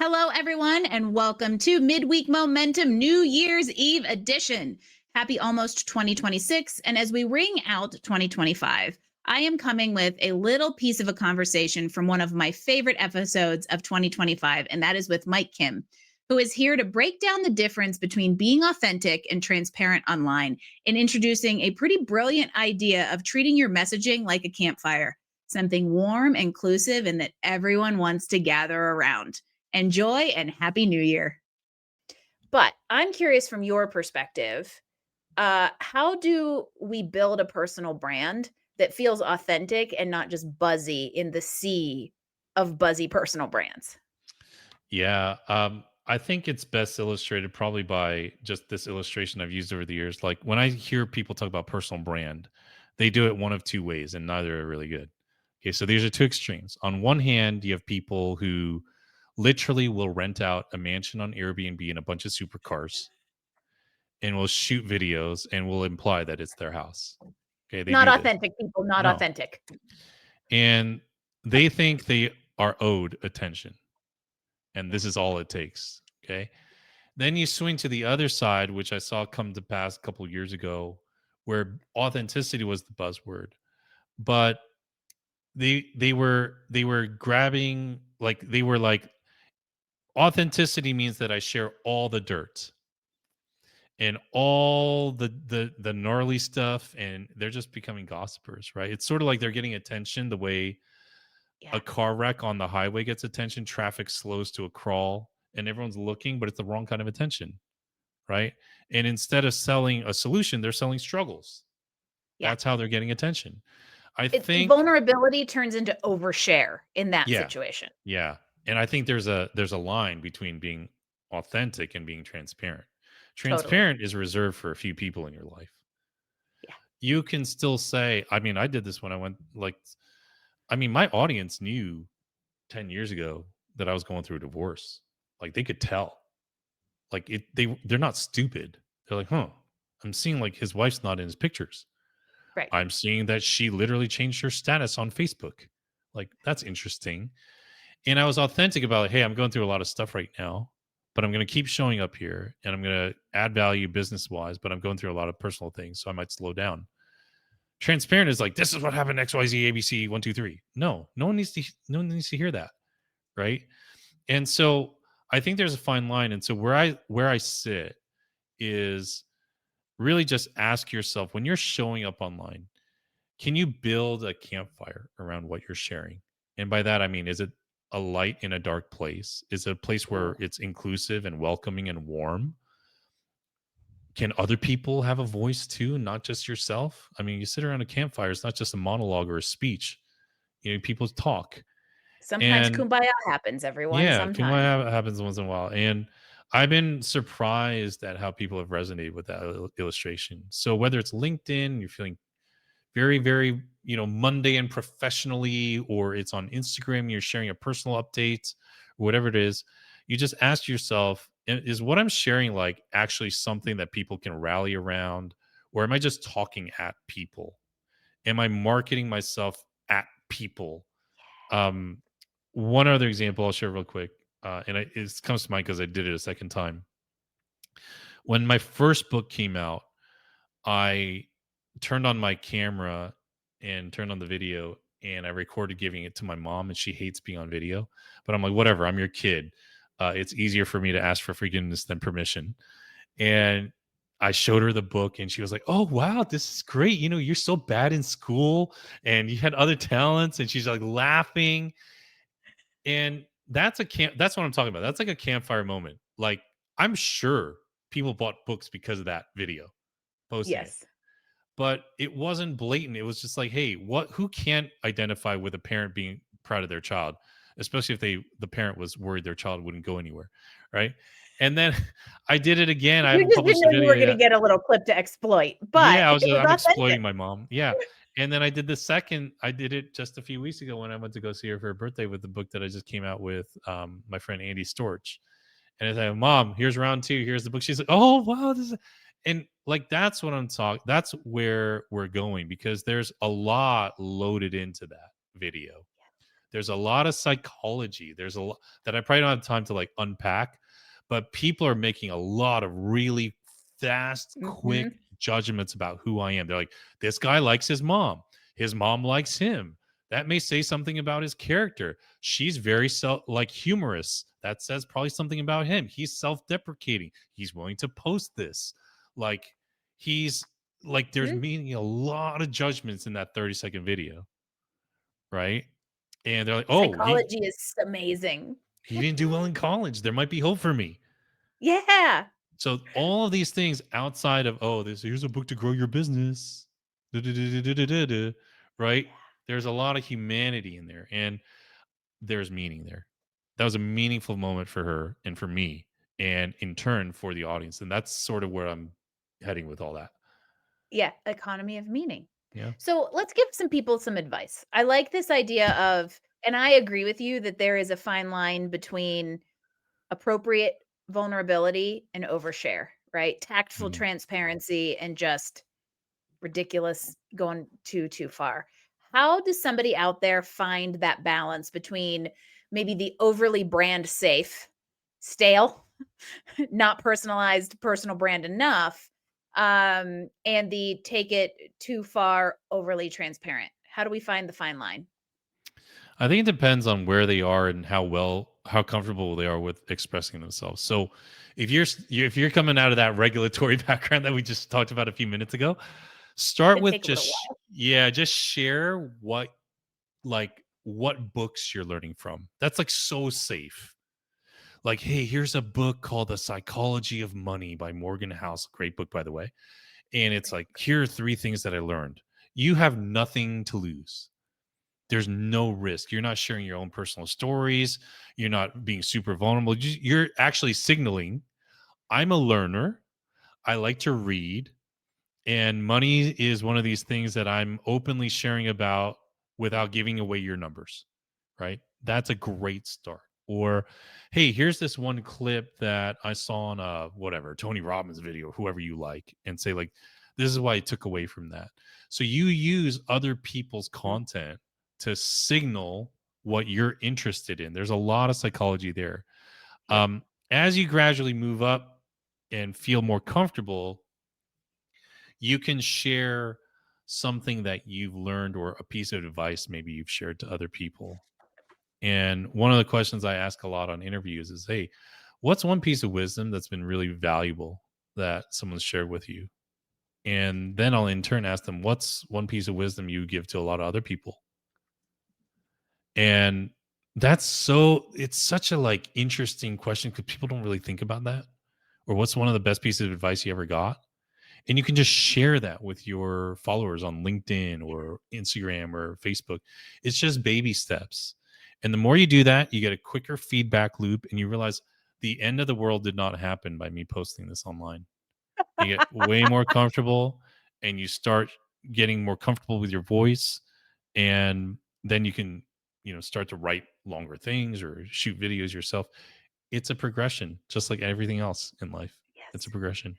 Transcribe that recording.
Hello, everyone, and welcome to Midweek Momentum New Year's Eve edition. Happy almost 2026. And as we ring out 2025, I am coming with a little piece of a conversation from one of my favorite episodes of 2025, and that is with Mike Kim, who is here to break down the difference between being authentic and transparent online and introducing a pretty brilliant idea of treating your messaging like a campfire, something warm, inclusive, and that everyone wants to gather around. Enjoy and Happy New Year. But I'm curious from your perspective, how do we build a personal brand that feels authentic and not just buzzy in the sea of buzzy personal brands? Yeah, I think it's best illustrated probably by just this illustration I've used over the years. Like when I hear people talk about personal brand, they do it one of two ways, and neither are really good. Okay, so these are two extremes. On one hand, you have people who literally will rent out a mansion on Airbnb and a bunch of supercars and will shoot videos and will imply that it's their house. Okay, they Not do this. authentic people, not No. authentic. And they think they are owed attention, and this is all it takes. Okay. Then you swing to the other side, which I saw come to pass a couple years ago, where authenticity was the buzzword, but they were grabbing, like they were like, authenticity means that I share all the dirt and all the gnarly stuff, and they're just becoming gossipers, right? It's sort of like they're getting attention the way Yeah. a car wreck on the highway gets attention, traffic slows to a crawl, and everyone's looking, but it's the wrong kind of attention, right? And instead of selling a solution, they're selling struggles. Yeah. That's how they're getting attention. I It think, vulnerability turns into overshare in that yeah, situation. yeah. And I think there's a line between being authentic and being transparent. Totally. Transparent is reserved for a few people in your life. Yeah. You can still say, I mean, I did this when I went, like, I mean, my audience knew 10 years ago that I was going through a divorce. Like they could tell. Like they're not stupid. They're like, "Huh, I'm seeing like his wife's not in his pictures. Right. I'm seeing that she literally changed her status on Facebook. Like, that's interesting." And I was authentic about, hey, I'm going through a lot of stuff right now, but I'm going to keep showing up here and I'm going to add value business wise, but I'm going through a lot of personal things. So I might slow down. Transparent is like, this is what happened, XYZ, ABC, 1, 2, 3. No, no one needs to hear that. Right. And so I think there's a fine line. And so where I sit is really just ask yourself, when you're showing up online, can you build a campfire around what you're sharing? And by that, I mean, is it a light in a dark place? Is it a place where Ooh. it's inclusive and welcoming and warm? Can other people have a voice too, not just yourself? I mean, you sit around a campfire, it's not just a monologue or a speech. People talk. Sometimes And kumbaya happens, everyone. yeah, Sometimes. happens once in a while. And I've been surprised at how people have resonated with that illustration. So whether it's LinkedIn, you're feeling very, very, Monday and professionally, or it's on Instagram, you're sharing a personal update, or whatever it is, you just ask yourself, is what I'm sharing like actually something that people can rally around? Or am I just talking at people? Am I marketing myself at people? Um, One other example I'll share real quick, and it comes to mind because I did it a second time. When my first book came out, I turned on my camera and turned on the video, and I recorded giving it to my mom, and she hates being on video. But I'm like, whatever, I'm your kid. It's easier for me to ask for forgiveness than permission. And I showed her the book, and she was like, "Oh wow, this is great. You're so bad in school, and you had other talents." And she's like laughing, and that's what I'm talking about. That's like a campfire moment. Like, I'm sure people bought books because of that video posting it, Yes. but it wasn't blatant. It was just like, hey, who can't identify with a parent being proud of their child, especially if the parent was worried their child wouldn't go anywhere, right? And then I did it again. I You haven't just didn't published the know you were video gonna yet. get a little clip to exploit, but Yeah, it was I'm authentic. exploiting my mom. Yeah. And then I did it just a few weeks ago when I went to go see her for her birthday with the book that I just came out with, my friend Andy Storch. And it's like, Mom, here's round two. Here's the book. She's like, oh wow, and like that's what I'm talking. That's where we're going, because there's a lot loaded into that video. There's a lot of psychology. There's a lot that I probably don't have time to like unpack, but people are making a lot of really fast, quick Mhm. judgments about who I am. They're like, this guy likes his mom. His mom likes him. That may say something about his character. She's very like humorous. That says probably something about him. He's self-deprecating. He's willing to post this. Like he's like there's Mhm. meaning a lot of judgments in that 30-second video, right? And they're like, "Oh, Psychology is amazing. he didn't do well in college. There might be hope for me." Yeah. So all of these things outside of, "Oh, this here's a book to grow your business." Du-du-du-du-du-du-du, right? There's a lot of humanity in there and there's meaning there. That was a meaningful moment for her and for me and in turn for the audience. And that's sort of where I'm heading with all that. Yeah, economy of meaning. Yeah. So let's give some people some advice. I like this idea of, and I agree with you that there is a fine line between appropriate vulnerability and overshare, right? Tactful Mhm. transparency and just ridiculous going too far. How does somebody out there find that balance between maybe the overly brand safe, stale, not personalized, personal brand enough, and the take it too far, overly transparent? How do we find the fine line? I think it depends on where they are and how comfortable they are with expressing themselves. So, if you're coming out of that regulatory background that we just talked about a few minutes ago, start Could with take a little while. just share what books you're learning from. That's like so safe. Like, hey, here's a book called The Psychology of Money by Morgan House. Great book, by the way. And it's Great. like, here are three things that I learned. You have nothing to lose. There's no risk. You're not sharing your own personal stories. You're not being super vulnerable. You're actually signaling, I'm a learner. I like to read. And money is one of these things that I'm openly sharing about without giving away your numbers, right? That's a great start. Or, hey, here's this one clip that I saw on whatever, Tony Robbins video, whoever you like, and say, like, this is why I took away from that. So you use other people's Mhm. content to signal what you're interested in. There's a lot of psychology there. Yep. As you gradually move up and feel more comfortable, you can share something that you've learned or a piece of advice maybe you've shared to other people. And one of the questions I ask a lot on interviews is, hey, what's one piece of wisdom that's been really valuable that someone's shared with you? And then I'll in turn ask them, what's one piece of wisdom you give to a lot of other people? And it's such a like interesting question because people don't really think about that. Or what's one of the best pieces of advice you ever got? And you can just share that with your followers on LinkedIn or Instagram or Facebook. It's just baby steps. And the more you do that, you get a quicker feedback loop and you realize the end of the world did not happen by me posting this online. You get way more comfortable and you start getting more comfortable with your voice. And then you can, start to write longer things or shoot videos yourself. It's a progression, just like everything else in life. It's a Yes. progression.